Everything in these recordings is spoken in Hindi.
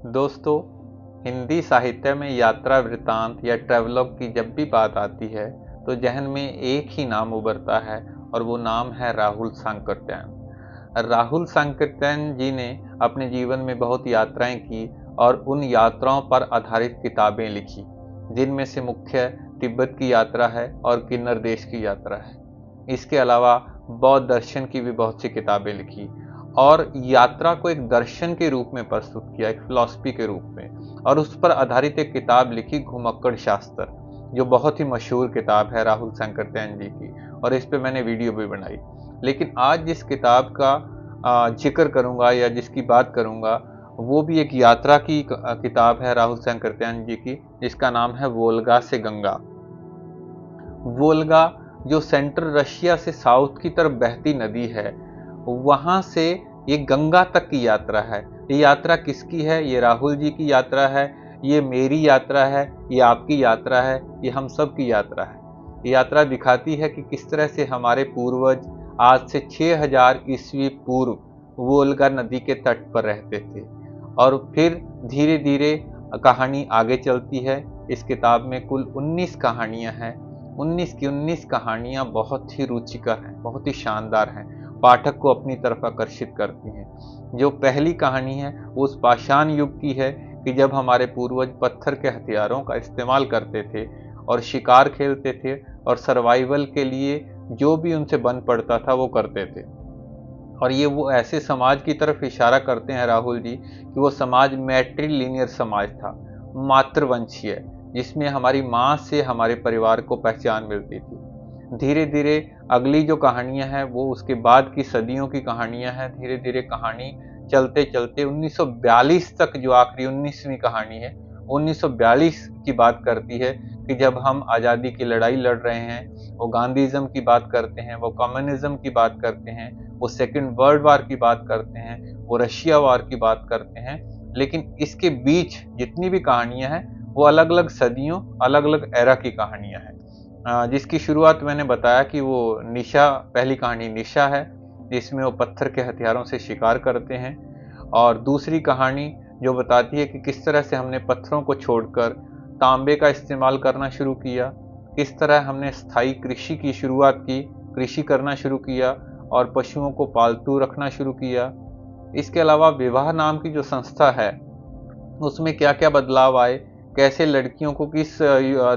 दोस्तों, हिंदी साहित्य में यात्रा वृत्तांत या ट्रैवलॉग की जब भी बात आती है तो जहन में एक ही नाम उभरता है और वो नाम है राहुल सांकृत्यायन। राहुल सांकृत्यायन जी ने अपने जीवन में बहुत यात्राएं की और उन यात्राओं पर आधारित किताबें लिखी, जिनमें से मुख्य तिब्बत की यात्रा है और किन्नर देश की यात्रा है। इसके अलावा बौद्ध दर्शन की भी बहुत सी किताबें लिखी और यात्रा को एक दर्शन के रूप में प्रस्तुत किया, एक फिलॉसफी के रूप में, और उस पर आधारित एक किताब लिखी घुमक्कड़ शास्त्र, जो बहुत ही मशहूर किताब है राहुल सांकृत्यायन जी की, और इस पे मैंने वीडियो भी बनाई। लेकिन आज जिस किताब का जिक्र करूंगा या जिसकी बात करूंगा वो भी एक यात्रा की किताब है राहुल सांकृत्यायन जी की, जिसका नाम है वोल्गा से गंगा। वोल्गा जो सेंट्रल रशिया से साउथ की तरफ बहती नदी है, वहां से ये गंगा तक की यात्रा है। ये यात्रा किसकी है? ये राहुल जी की यात्रा है, ये मेरी यात्रा है, ये आपकी यात्रा है, ये हम सब की यात्रा है। ये यात्रा दिखाती है कि किस तरह से हमारे पूर्वज आज से 6000 ईस्वी पूर्व वोल्गा नदी के तट पर रहते थे, और फिर धीरे धीरे कहानी आगे चलती है। इस किताब में कुल 19 कहानियां हैं। 19 की 19 कहानियां बहुत ही रुचिकर हैं, बहुत ही शानदार हैं, पाठक को अपनी तरफ आकर्षित करती हैं। जो पहली कहानी है वो उस पाषाण युग की है कि जब हमारे पूर्वज पत्थर के हथियारों का इस्तेमाल करते थे और शिकार खेलते थे और सर्वाइवल के लिए जो भी उनसे बन पड़ता था वो करते थे। और ये वो ऐसे समाज की तरफ इशारा करते हैं राहुल जी कि वो समाज मैट्रिलिनियर समाज था, मातृवंशीय, जिसमें हमारी माँ से हमारे परिवार को पहचान मिलती थी। धीरे धीरे अगली जो कहानियां हैं वो उसके बाद की सदियों की कहानियां हैं। धीरे धीरे कहानी चलते चलते 1942 तक, जो आखिरी 19वीं कहानी है, 1942 की बात करती है कि जब हम आज़ादी की लड़ाई लड़ रहे हैं। वो गांधीज़्म की बात करते हैं, वो कम्युनिज्म की बात करते हैं, वो सेकेंड वर्ल्ड वार की बात करते हैं, वो रशिया वार की बात करते हैं। लेकिन इसके बीच जितनी भी कहानियां हैं वो अलग अलग सदियों, अलग अलग एरा की कहानियां हैं। जिसकी शुरुआत मैंने बताया कि वो निशा, पहली कहानी निशा है, जिसमें वो पत्थर के हथियारों से शिकार करते हैं। और दूसरी कहानी जो बताती है कि किस तरह से हमने पत्थरों को छोड़कर तांबे का इस्तेमाल करना शुरू किया, किस तरह हमने स्थायी कृषि की शुरुआत की, कृषि करना शुरू किया और पशुओं को पालतू रखना शुरू किया। इसके अलावा विवाह नाम की जो संस्था है उसमें क्या क्या बदलाव आए, कैसे लड़कियों को किस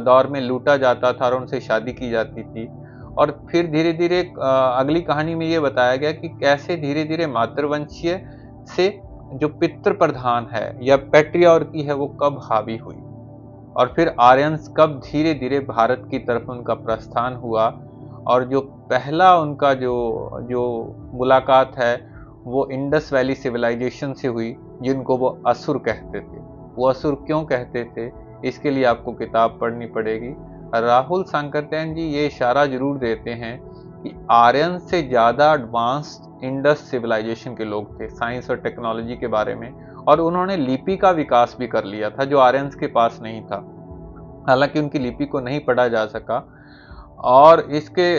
दौर में लूटा जाता था और उनसे शादी की जाती थी। और फिर धीरे धीरे अगली कहानी में ये बताया गया कि कैसे धीरे धीरे मातृवंशीय से जो पितृ प्रधान है या पैट्रियार्की है वो कब हावी हुई, और फिर आर्यंस कब धीरे धीरे भारत की तरफ उनका प्रस्थान हुआ। और जो पहला उनका जो जो मुलाकात है वो इंडस वैली सिविलाइजेशन से हुई, जिनको वो असुर कहते थे। वो असुर क्यों कहते थे, इसके लिए आपको किताब पढ़नी पड़ेगी। राहुल सांकृत्यायन जी ये इशारा जरूर देते हैं कि आर्यन से ज़्यादा एडवांस्ड इंडस सिविलाइजेशन के लोग थे साइंस और टेक्नोलॉजी के बारे में, और उन्होंने लिपि का विकास भी कर लिया था जो आर्यंस के पास नहीं था। हालांकि उनकी लिपि को नहीं पढ़ा जा सका। और इसके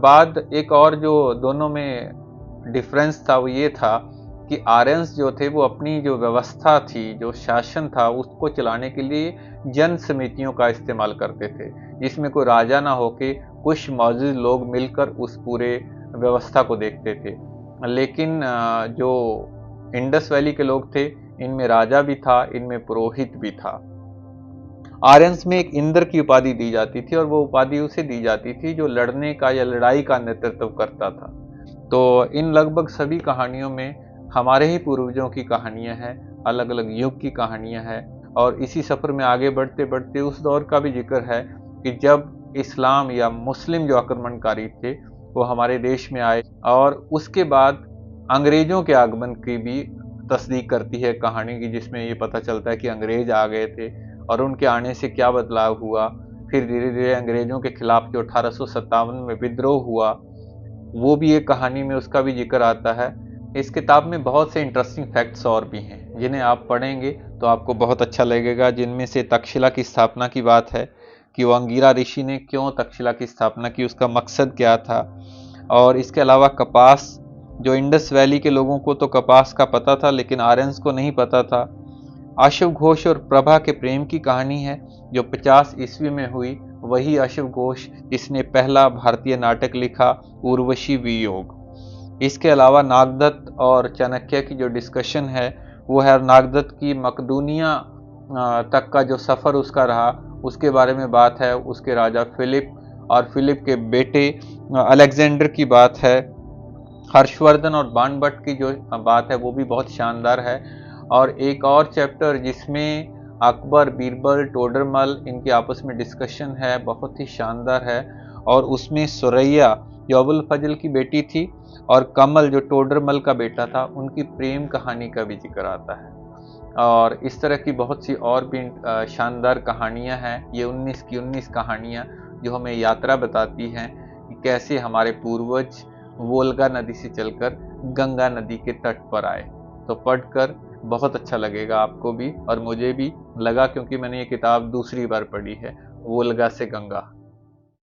बाद एक और जो दोनों में डिफरेंस था वो ये था कि आर्यंस जो थे वो अपनी जो व्यवस्था थी, जो शासन था, उसको चलाने के लिए जन समितियों का इस्तेमाल करते थे, जिसमें कोई राजा ना होके कुछ मौजूद लोग मिलकर उस पूरे व्यवस्था को देखते थे। लेकिन जो इंडस वैली के लोग थे, इनमें राजा भी था, इनमें पुरोहित भी था। आर्यंस में एक इंद्र की उपाधि दी जाती थी, और वो उपाधि उसे दी जाती थी जो लड़ने का या लड़ाई का नेतृत्व करता था। तो इन लगभग सभी कहानियों में हमारे ही पूर्वजों की कहानियां हैं, अलग अलग युग की कहानियां हैं। और इसी सफर में आगे बढ़ते बढ़ते उस दौर का भी जिक्र है कि जब इस्लाम या मुस्लिम जो आक्रमणकारी थे वो हमारे देश में आए, और उसके बाद अंग्रेजों के आगमन की भी तस्दीक करती है कहानी की, जिसमें ये पता चलता है कि अंग्रेज आ गए थे और उनके आने से क्या बदलाव हुआ। फिर धीरे धीरे अंग्रेजों के खिलाफ जो 1857 में विद्रोह हुआ, वो भी एक कहानी में उसका भी जिक्र आता है। इस किताब में बहुत से इंटरेस्टिंग फैक्ट्स और भी हैं जिन्हें आप पढ़ेंगे तो आपको बहुत अच्छा लगेगा। जिनमें से तक्षशिला की स्थापना की बात है कि वो अंगिरा ऋषि ने क्यों तक्षशिला की स्थापना की, उसका मकसद क्या था। और इसके अलावा कपास, जो इंडस वैली के लोगों को तो कपास का पता था लेकिन आर्यंस को नहीं पता था। अशुव घोष और प्रभा के प्रेम की कहानी है जो 50 ईस्वी में हुई। वही अशुव घोष इसने पहला भारतीय नाटक लिखा, उर्वशी वियोग। इसके अलावा नागदत्त और चाणक्य की जो डिस्कशन है वो है नागदत्त की मकदूनिया तक का जो सफ़र उसका रहा, उसके बारे में बात है। उसके राजा फिलिप और फिलिप के बेटे अलेक्जेंडर की बात है। हर्षवर्धन और बाणभट्ट की जो बात है वो भी बहुत शानदार है। और एक और चैप्टर जिसमें अकबर, बीरबल, टोडरमल इनकी आपस में डिस्कशन है, बहुत ही शानदार है। और उसमें सुरैया जो अबुल फजल की बेटी थी और कमल जो टोडरमल का बेटा था, उनकी प्रेम कहानी का भी जिक्र आता है। और इस तरह की बहुत सी और भी शानदार कहानियां हैं। ये 19 की 19 कहानियां जो हमें यात्रा बताती हैं कि कैसे हमारे पूर्वज वोल्गा नदी से चलकर गंगा नदी के तट पर आए। तो पढ़कर बहुत अच्छा लगेगा आपको भी और मुझे भी लगा, क्योंकि मैंने ये किताब दूसरी बार पढ़ी है, वोल्गा से गंगा।